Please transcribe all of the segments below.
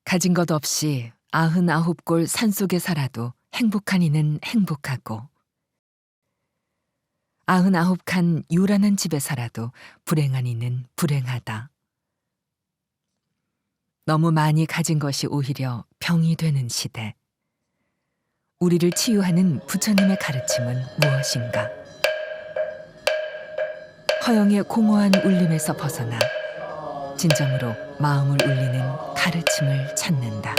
가진 것 없이 99골 산속에 살아도 행복한 이는 행복하고 99칸 요란한 집에 살아도 불행한 이는 불행하다. 너무 많이 가진 것이 오히려 병이 되는 시대. 우리를 치유하는 부처님의 가르침은 무엇인가? 허영의 공허한 울림에서 벗어나 진정으로 마음을 울리는 가르침을 찾는다.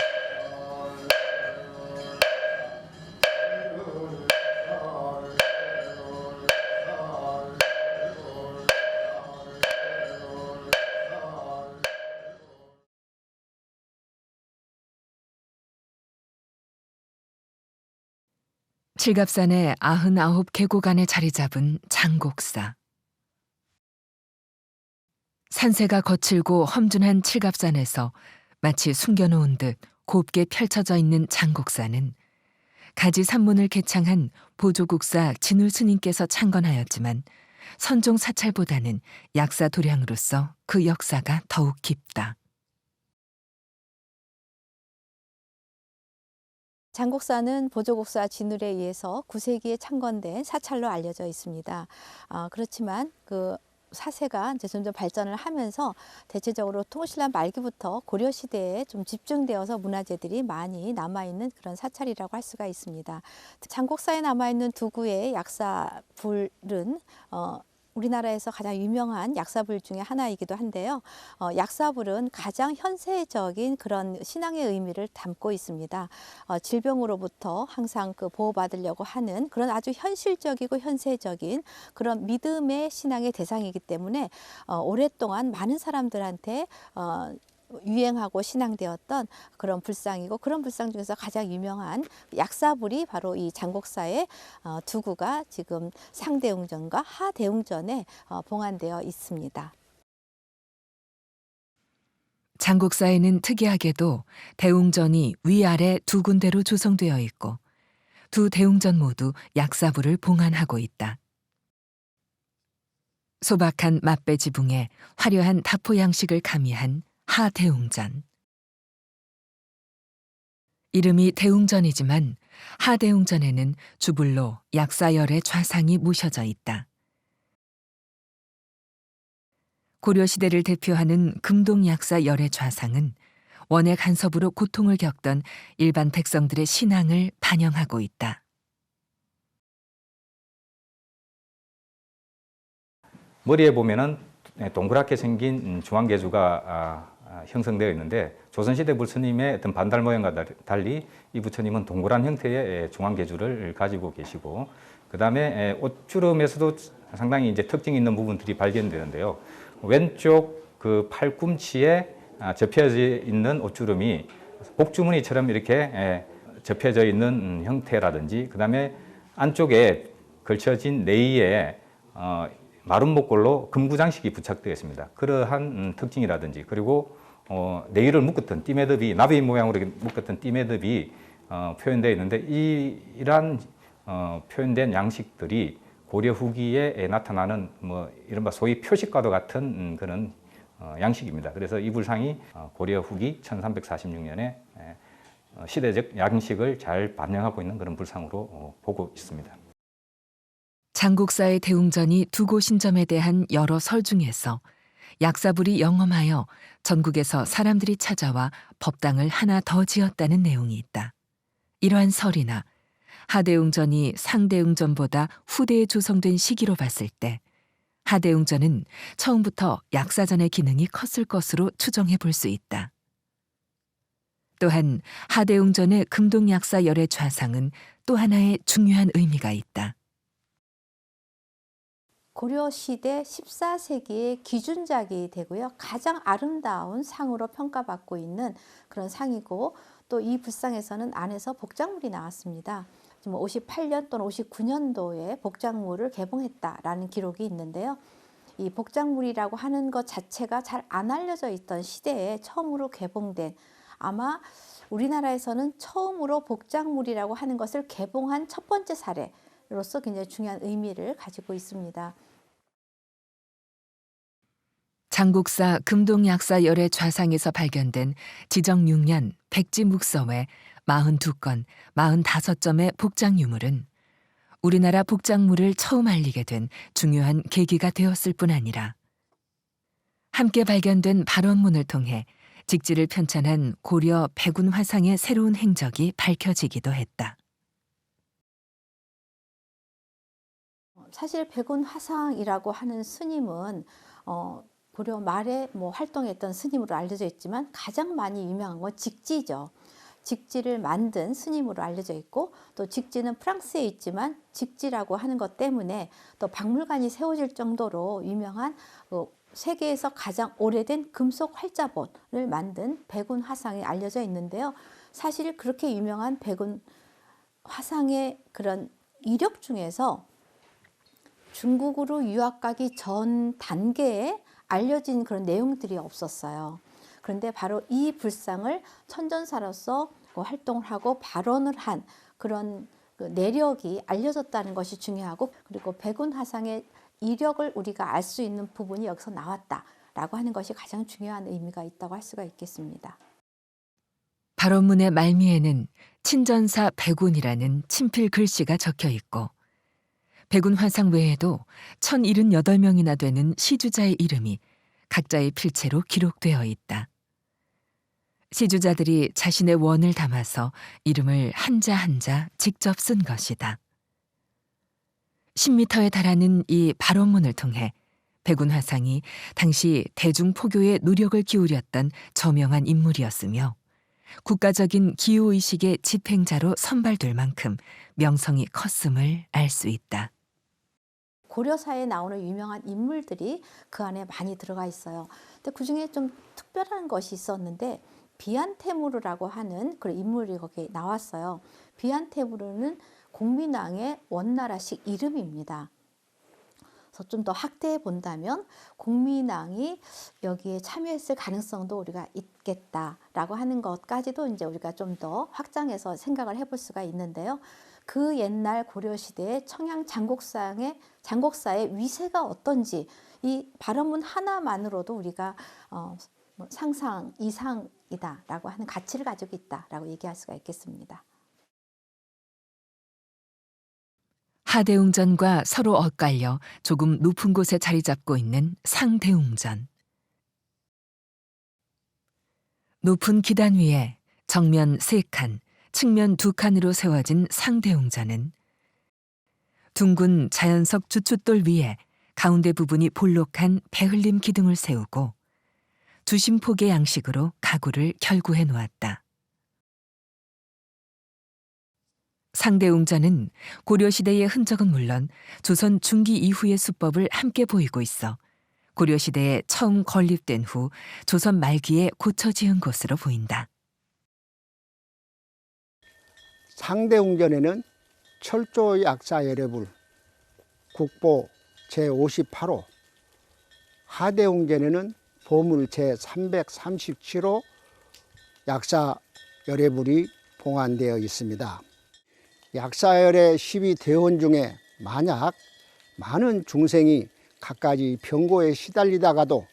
칠갑산의 99계곡 안에 자리 잡은 장곡사. 산세가 거칠고 험준한 칠갑산에서 마치 숨겨놓은 듯 곱게 펼쳐져 있는 장곡사는 가지 산문을 개창한 보조국사 진울 스님께서 창건하였지만 선종 사찰보다는 약사 도량으로서 그 역사가 더욱 깊다. 장곡사는 보조국사 진울에 의해서 9세기에 창건된 사찰로 알려져 있습니다. 그렇지만 그 사세가 이제 점점 발전을 하면서 대체적으로 통신란 말기부터 고려 시대에 좀 집중되어서 문화재들이 많이 남아있는 그런 사찰이라고 할 수가 있습니다. 장곡사에 남아있는 두 구의 약사불은 우리나라에서 가장 유명한 약사불 중에 하나이기도 한데요. 약사불은 가장 현세적인 그런 신앙의 의미를 담고 있습니다. 질병으로부터 항상 그 보호받으려고 하는 그런 아주 현실적이고 현세적인 그런 믿음의 신앙의 대상이기 때문에 오랫동안 많은 사람들한테 유행하고 신앙되었던 그런 불상이고, 그런 불상 중에서 가장 유명한 약사불이 바로 이 장곡사의 두 구가 지금 상대웅전과 하대웅전에 봉안되어 있습니다. 장곡사에는 특이하게도 대웅전이 위아래 두 군데로 조성되어 있고 두 대웅전 모두 약사불을 봉안하고 있다. 소박한 맞배 지붕에 화려한 다포 양식을 가미한 하대웅전. 이름이 대웅전이지만 하대웅전에는 주불로 약사열의 좌상이 모셔져 있다. 고려시대를 대표하는 금동약사열의 좌상은 원의 간섭으로 고통을 겪던 일반 백성들의 신앙을 반영하고 있다. 머리에 보면은 동그랗게 생긴 중앙계주가 형성되어 있는데, 조선시대 부처님의 어떤 반달 모양과 달리 이 부처님은 동그란 형태의 중앙계주를 가지고 계시고, 그 다음에 옷주름에서도 상당히 이제 특징이 있는 부분들이 발견되는데요. 왼쪽 그 팔꿈치에 접혀져 있는 옷주름이 복주머니처럼 이렇게 접혀져 있는 형태라든지, 그 다음에 안쪽에 걸쳐진 네이에 마른 목걸로 금구 장식이 부착되어 있습니다. 그러한 특징이라든지, 그리고 네일을 묶었던 띠매듭이, 나비 모양으로 묶었던 띠매듭이 표현되어 있는데, 이러한 표현된 양식들이 고려 후기에 나타나는 이른바 소위 표식과도 같은 그런 양식입니다. 그래서 이 불상이 고려 후기 1346년에 시대적 양식을 잘 반영하고 있는 그런 불상으로 보고 있습니다. 장곡사의 대웅전이 두고 신점에 대한 여러 설 중에서 약사불이 영험하여 전국에서 사람들이 찾아와 법당을 하나 더 지었다는 내용이 있다. 이러한 설이나 하대웅전이 상대웅전보다 후대에 조성된 시기로 봤을 때 하대웅전은 처음부터 약사전의 기능이 컸을 것으로 추정해 볼 수 있다. 또한 하대웅전의 금동약사열의 좌상은 또 하나의 중요한 의미가 있다. 고려시대 14세기의 기준작이 되고요. 가장 아름다운 상으로 평가받고 있는 그런 상이고, 또 이 불상에서는 안에서 복장물이 나왔습니다. 58년 또는 59년도에 복장물을 개봉했다라는 기록이 있는데요. 이 복장물이라고 하는 것 자체가 잘 안 알려져 있던 시대에 처음으로 개봉된, 아마 우리나라에서는 처음으로 복장물이라고 하는 것을 개봉한 첫 번째 사례로서 굉장히 중요한 의미를 가지고 있습니다. 장곡사 금동약사 열의 좌상에서 발견된 지정 6년 백지 묵서외 42건, 45점의 복장 유물은 우리나라 복장물을 처음 알리게 된 중요한 계기가 되었을 뿐 아니라 함께 발견된 발원문을 통해 직지를 편찬한 고려 백운 화상의 새로운 행적이 밝혀지기도 했다. 사실 백운 화상이라고 하는 스님은 고려 말에 활동했던 스님으로 알려져 있지만 가장 많이 유명한 건 직지죠. 직지를 만든 스님으로 알려져 있고, 또 직지는 프랑스에 있지만 직지라고 하는 것 때문에 또 박물관이 세워질 정도로 유명한 세계에서 가장 오래된 금속 활자본을 만든 백운 화상이 알려져 있는데요. 사실 그렇게 유명한 백운 화상의 그런 이력 중에서 중국으로 유학 가기 전 단계에 알려진 그런 내용들이 없었어요. 그런데 바로 이 불상을 천전사로서 활동을 하고 발원을 한 그런 내력이 알려졌다는 것이 중요하고, 그리고 백운 화상의 이력을 우리가 알 수 있는 부분이 여기서 나왔다라고 하는 것이 가장 중요한 의미가 있다고 할 수가 있겠습니다. 발원문의 말미에는 친전사 백운이라는 친필 글씨가 적혀 있고, 백운 화상 외에도 1078명이나 되는 시주자의 이름이 각자의 필체로 기록되어 있다. 시주자들이 자신의 원을 담아서 이름을 한자 한자 직접 쓴 것이다. 10m에 달하는 이 발원문을 통해 백운 화상이 당시 대중포교에 노력을 기울였던 저명한 인물이었으며 국가적인 기호의식의 집행자로 선발될 만큼 명성이 컸음을 알 수 있다. 고려사에 나오는 유명한 인물들이 그 안에 많이 들어가 있어요. 근데 그중에 좀 특별한 것이 있었는데, 비안테무르라고 하는 그런 인물이 거기에 나왔어요. 비안테무르는 공민왕의 원나라식 이름입니다. 그래서 좀 더 확대해 본다면 공민왕이 여기에 참여했을 가능성도 우리가 있겠다라고 하는 것까지도 이제 우리가 좀 더 확장해서 생각을 해볼 수가 있는데요. 그 옛날 고려 시대의 청양 장곡사의 위세가 어떤지 이 발원문 하나만으로도 우리가 상상 이상이다라고 하는 가치를 가지고 있다라고 얘기할 수가 있겠습니다. 하대웅전과 서로 엇갈려 조금 높은 곳에 자리 잡고 있는 상대웅전. 높은 기단 위에 정면 3칸, 측면 2칸으로 세워진 상대웅전은 둥근 자연석 주춧돌 위에 가운데 부분이 볼록한 배흘림 기둥을 세우고 두심폭의 양식으로 가구를 결구해 놓았다. 상대웅전은 고려시대의 흔적은 물론 조선 중기 이후의 수법을 함께 보이고 있어 고려시대에 처음 건립된 후 조선 말기에 고쳐 지은 것으로 보인다. 상대웅전에는 철조 약사 열애불 국보 제58호, 하대웅전에는 보물 제337호 약사 열애불이 봉안되어 있습니다. 약사열의 12대원 중에 만약 많은 중생이 갖가지 병고에 시달리다가도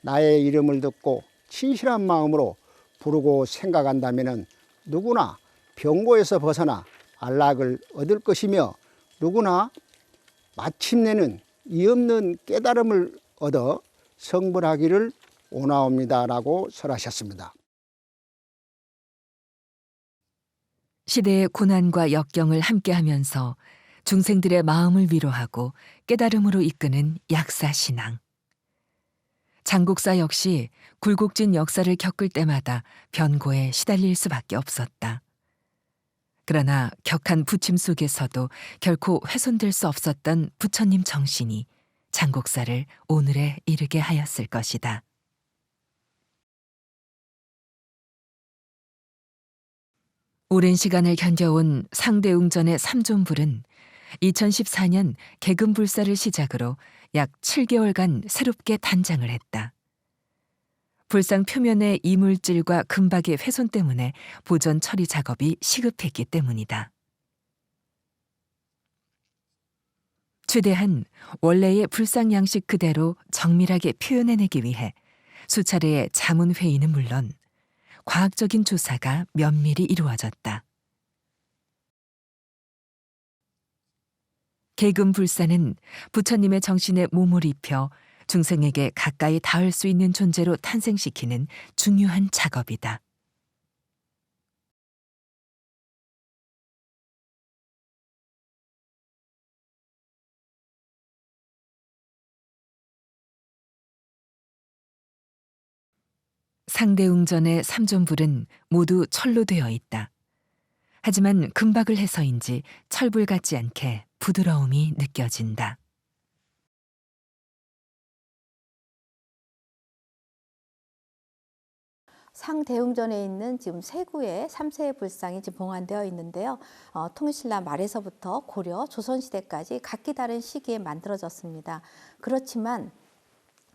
나의 이름을 듣고 진실한 마음으로 부르고 생각한다면 누구나 병고에서 벗어나 안락을 얻을 것이며 누구나 마침내는 이 없는 깨달음을 얻어 성불하기를 원하옵니다라고 설하셨습니다. 시대의 고난과 역경을 함께하면서 중생들의 마음을 위로하고 깨달음으로 이끄는 약사신앙. 장곡사 역시 굴곡진 역사를 겪을 때마다 변고에 시달릴 수밖에 없었다. 그러나 격한 부침 속에서도 결코 훼손될 수 없었던 부처님 정신이 장곡사를 오늘에 이르게 하였을 것이다. 오랜 시간을 견뎌온 상대웅전의 삼존불은 2014년 개금불사를 시작으로 약 7개월간 새롭게 단장을 했다. 불상 표면의 이물질과 금박의 훼손 때문에 보존 처리 작업이 시급했기 때문이다. 최대한 원래의 불상 양식 그대로 정밀하게 표현해내기 위해 수차례의 자문 회의는 물론 과학적인 조사가 면밀히 이루어졌다. 개금 불사는 부처님의 정신에 몸을 입혀 중생에게 가까이 닿을 수 있는 존재로 탄생시키는 중요한 작업이다. 상대웅전의 삼존불은 모두 철로 되어 있다. 하지만 금박을 해서인지 철불 같지 않게 부드러움이 느껴진다. 상대웅전에 있는 지금 세 구의 3세의 불상이 지금 봉안되어 있는데요. 통일신라 말에서부터 고려, 조선시대까지 각기 다른 시기에 만들어졌습니다. 그렇지만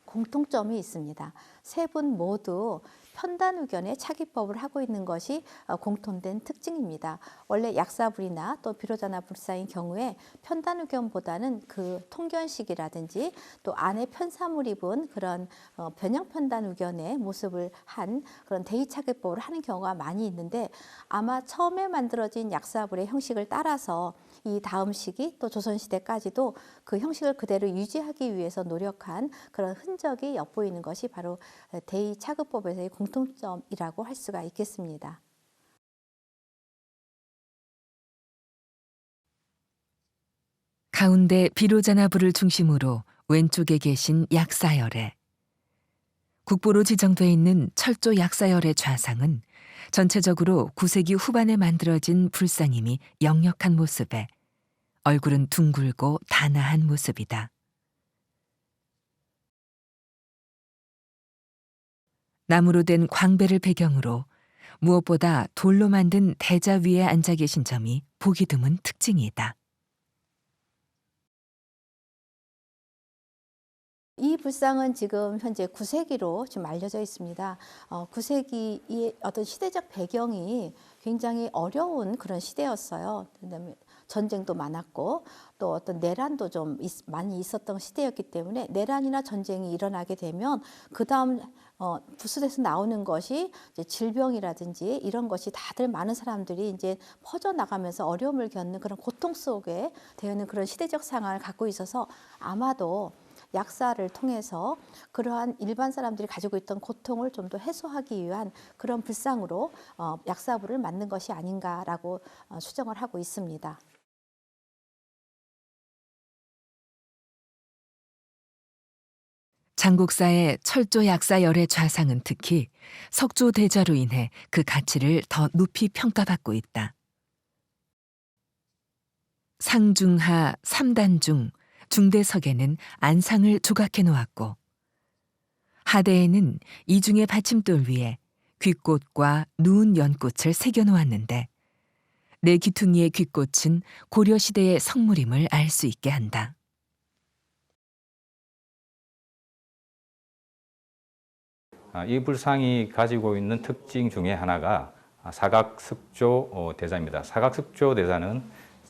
공통점이 있습니다. 세 분 모두 편단의견의 차기법을 하고 있는 것이 공통된 특징입니다. 원래 약사불이나 또 비로자나 불사인 경우에 편단의견보다는 그 통견식이라든지 또 안에 편사물 입은 그런 변형편단의견의 모습을 한 그런 대의차기법을 하는 경우가 많이 있는데 아마 처음에 만들어진 약사불의 형식을 따라서 이 다음 시기 또 조선시대까지도 그 형식을 그대로 유지하기 위해서 노력한 그런 흔적이 엿보이는 것이 바로 대의차기법에서의 공통점이라고 할 수가 있겠습니다. 가운데 비로자나불을 중심으로 왼쪽에 계신 약사열애. 국보로 지정돼 있는 철조 약사열의 좌상은 전체적으로 9세기 후반에 만들어진 불상임이 역력한 모습에 얼굴은 둥글고 단아한 모습이다. 나무로 된 광배를 배경으로 무엇보다 돌로 만든 대자 위에 앉아 계신 점이 보기 드문 특징이다. 이 불상은 지금 현재 9세기로 지금 알려져 있습니다. 9세기의 어떤 시대적 배경이 굉장히 어려운 그런 시대였어요. 그다음에 전쟁도 많았고 또 어떤 내란도 좀 많이 있었던 시대였기 때문에 내란이나 전쟁이 일어나게 되면 그 다음 부수에서 나오는 것이 이제 질병이라든지 이런 것이 다들 많은 사람들이 이제 퍼져 나가면서 어려움을 겪는 그런 고통 속에 되는 그런 시대적 상황을 갖고 있어서 아마도 약사를 통해서 그러한 일반 사람들이 가지고 있던 고통을 좀 더 해소하기 위한 그런 불상으로 약사불을 만든 것이 아닌가라고 추정을 하고 있습니다. 장국사의 철조 약사열의 좌상은 특히 석조 대자로 인해 그 가치를 더 높이 평가받고 있다. 상중하 3단 중 중대석에는 안상을 조각해 놓았고 하대에는 이중의 받침돌 위에 귓꽃과 누운 연꽃을 새겨 놓았는데 내 귀퉁이의 귓꽃은 고려시대의 성물임을 알 수 있게 한다. 이 불상이 가지고 있는 특징 중에 하나가 사각습조 대자입니다. 사각습조 대자는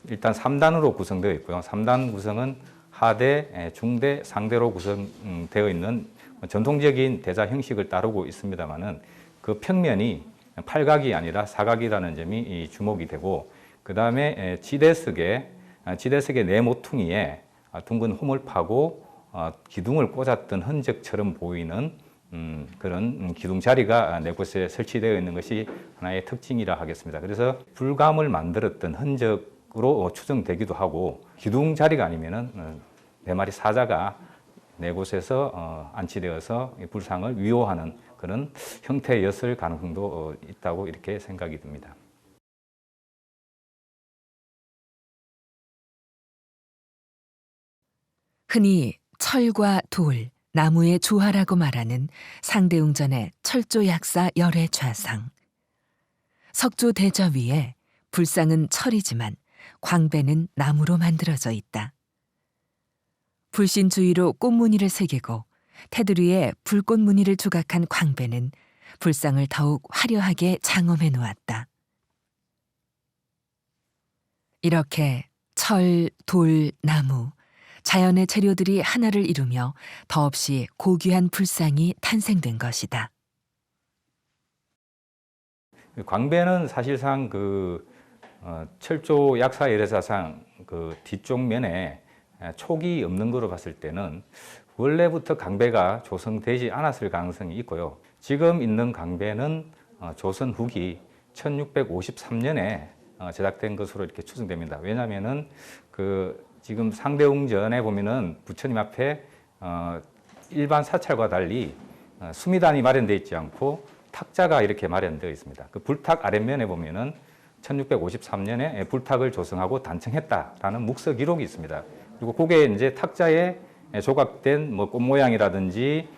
일단 3단으로 구성되어 있고요. 3단 구성은 하대, 중대, 상대로 구성되어 있는 전통적인 대자 형식을 따르고 있습니다만은 그 평면이 팔각이 아니라 사각이라는 점이 주목이 되고 그 다음에 지대석의 네 모퉁이에 둥근 홈을 파고 기둥을 꽂았던 흔적처럼 보이는 그런 기둥 자리가 네 곳에 설치되어 있는 것이 하나의 특징이라 하겠습니다. 그래서 불감을 만들었던 흔적으로 추정되기도 하고 기둥 자리가 아니면은 네 마리 사자가 네 곳에서 안치되어서 불상을 위호하는 그런 형태였을 가능성도 있다고 이렇게 생각이 듭니다. 흔히 철과 돌, 나무의 조화라고 말하는 상대웅전의 철조 약사 열의 좌상. 석조 대좌 위에 불상은 철이지만 광배는 나무로 만들어져 있다. 불신 주위로 꽃무늬를 새기고 테두리에 불꽃 무늬를 조각한 광배는 불상을 더욱 화려하게 장엄해 놓았다. 이렇게 철, 돌, 나무, 자연의 재료들이 하나를 이루며 더없이 고귀한 불상이 탄생된 것이다. 광배는 사실상 철조 약사 열애사상 뒤쪽 면에 촉이 없는 거로 봤을 때는 원래부터 강배가 조성되지 않았을 가능성이 있고요. 지금 있는 강배는 조선 후기 1653년에 제작된 것으로 이렇게 추정됩니다. 왜냐하면은 지금 상대웅전에 보면은 부처님 앞에 일반 사찰과 달리 수미단이 마련되어 있지 않고 탁자가 이렇게 마련되어 있습니다. 그 불탁 아랫면에 보면은 1653년에 불탁을 조성하고 단청했다라는 묵서 기록이 있습니다. 그리고 그게 이제 탁자에 조각된 꽃 모양이라든지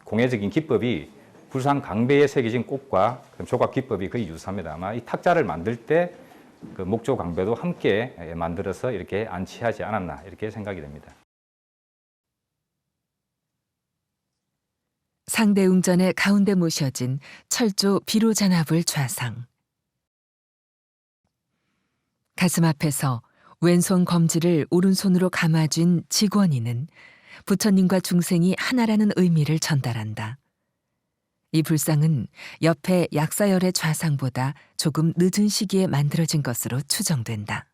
공예적인 기법이 불상 강배에 새겨진 꽃과 조각 기법이 거의 유사합니다. 아마 이 탁자를 만들 때 목조 강배도 함께 만들어서 이렇게 안치하지 않았나 이렇게 생각이 됩니다. 상대웅전의 가운데 모셔진 철조 비로잔압을 좌상. 가슴 앞에서 왼손 검지를 오른손으로 감아쥔 직원이는 부처님과 중생이 하나라는 의미를 전달한다. 이 불상은 옆에 약사열의 좌상보다 조금 늦은 시기에 만들어진 것으로 추정된다.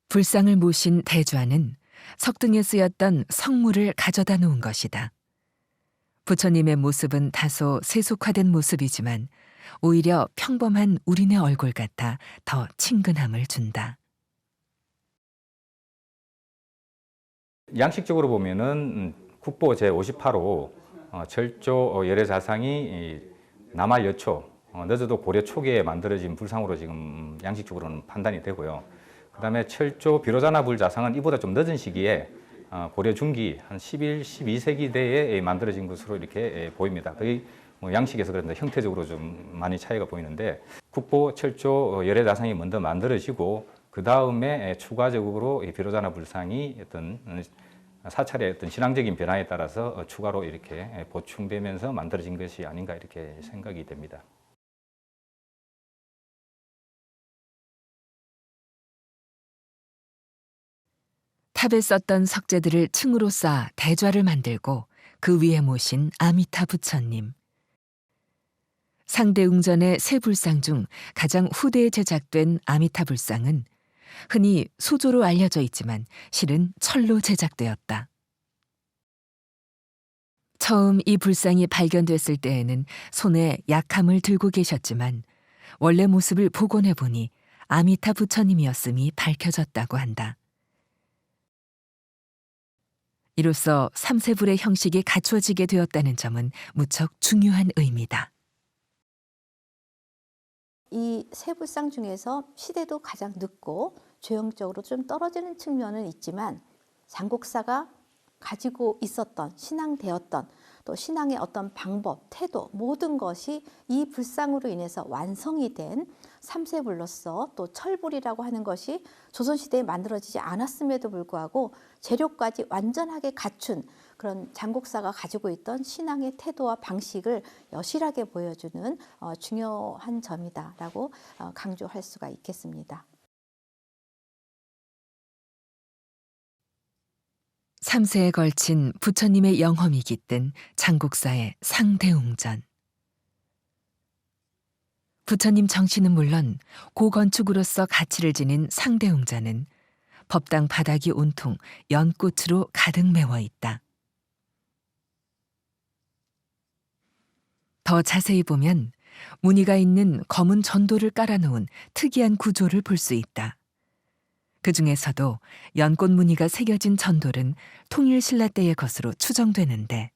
불상을 모신 대좌는 석등에 쓰였던 성물을 가져다 놓은 것이다. 부처님의 모습은 다소 세속화된 모습이지만 오히려 평범한 우리네 얼굴 같아 더 친근함을 준다. 양식적으로 보면은 국보 제58호 철조 열애사상이 남할 여초, 늦어도 고려 초기에 만들어진 불상으로 지금 양식적으로는 판단이 되고요. 그다음에 철조 비로자나 불자상은 이보다 좀 늦은 시기에 고려 중기 한 11, 12세기 대에 만들어진 것으로 이렇게 보입니다. 거의 양식에서 그런데 형태적으로 좀 많이 차이가 보이는데 국보 철조 열애자상이 먼저 만들어지고 그 다음에 추가적으로 비로자나 불상이 어떤 사찰의 어떤 신앙적인 변화에 따라서 추가로 이렇게 보충되면서 만들어진 것이 아닌가 이렇게 생각이 됩니다. 탑에 썼던 석재들을 층으로 쌓아 대좌를 만들고 그 위에 모신 아미타 부처님. 상대웅전의 세 불상 중 가장 후대에 제작된 아미타 불상은 흔히 수조로 알려져 있지만 실은 철로 제작되었다. 처음 이 불상이 발견됐을 때에는 손에 약함을 들고 계셨지만 원래 모습을 복원해 보니 아미타 부처님이었음이 밝혀졌다고 한다. 이로써 삼세불의 형식이 갖춰지게 되었다는 점은 무척 중요한 의미다. 이 세 불상 중에서 시대도 가장 늦고 조형적으로 좀 떨어지는 측면은 있지만 장곡사가 가지고 있었던 신앙되었던 또 신앙의 어떤 방법, 태도 모든 것이 이 불상으로 인해서 완성이 된 삼세불로서 또 철불이라고 하는 것이 조선시대에 만들어지지 않았음에도 불구하고 재료까지 완전하게 갖춘 그런 장곡사가 가지고 있던 신앙의 태도와 방식을 여실하게 보여주는 중요한 점이다라고 강조할 수가 있겠습니다. 3세에 걸친 부처님의 영험이 깃든 장곡사의 상대웅전. 부처님 정신은 물론 고건축으로서 가치를 지닌 상대웅전은 법당 바닥이 온통 연꽃으로 가득 메워 있다. 더 자세히 보면 무늬가 있는 검은 전도를 깔아놓은 특이한 구조를 볼 수 있다. 그 중에서도 연꽃 무늬가 새겨진 전돌은 통일신라 때의 것으로 추정되는데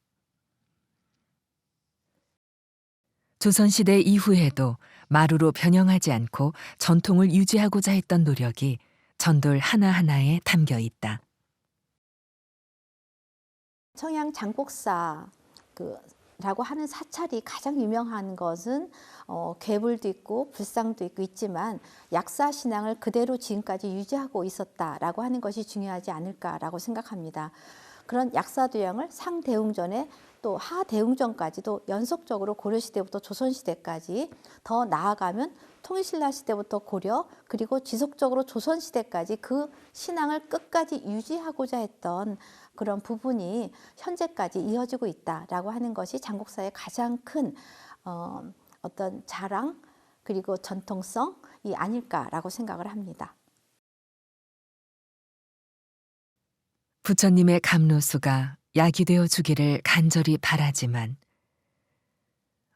조선시대 이후에도 마루로 변형하지 않고 전통을 유지하고자 했던 노력이 전돌 하나하나에 담겨 있다. 청양 장곡사 라고 하는 사찰이 가장 유명한 것은 괴불도 있고 불상도 있지만 약사 신앙을 그대로 지금까지 유지하고 있었다라고 하는 것이 중요하지 않을까라고 생각합니다. 그런 약사 도형을 상대웅전에 또 하대웅정까지도 연속적으로 고려시대부터 조선시대까지 더 나아가면 통일신라 시대부터 고려 그리고 지속적으로 조선시대까지 그 신앙을 끝까지 유지하고자 했던 그런 부분이 현재까지 이어지고 있다라고 하는 것이 장국사의 가장 큰 어떤 자랑 그리고 전통성이 아닐까라고 생각을 합니다. 부처님의 감로수가 약이 되어 주기를 간절히 바라지만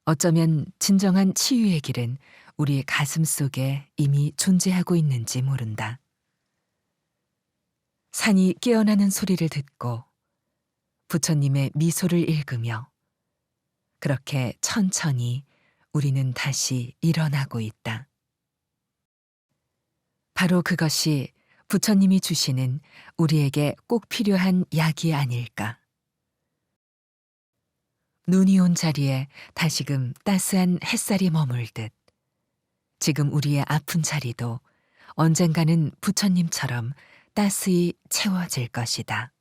어쩌면 진정한 치유의 길은 우리 가슴 속에 이미 존재하고 있는지 모른다. 산이 깨어나는 소리를 듣고 부처님의 미소를 읽으며 그렇게 천천히 우리는 다시 일어나고 있다. 바로 그것이 부처님이 주시는 우리에게 꼭 필요한 약이 아닐까. 눈이 온 자리에 다시금 따스한 햇살이 머물듯 지금 우리의 아픈 자리도 언젠가는 부처님처럼 따스히 채워질 것이다.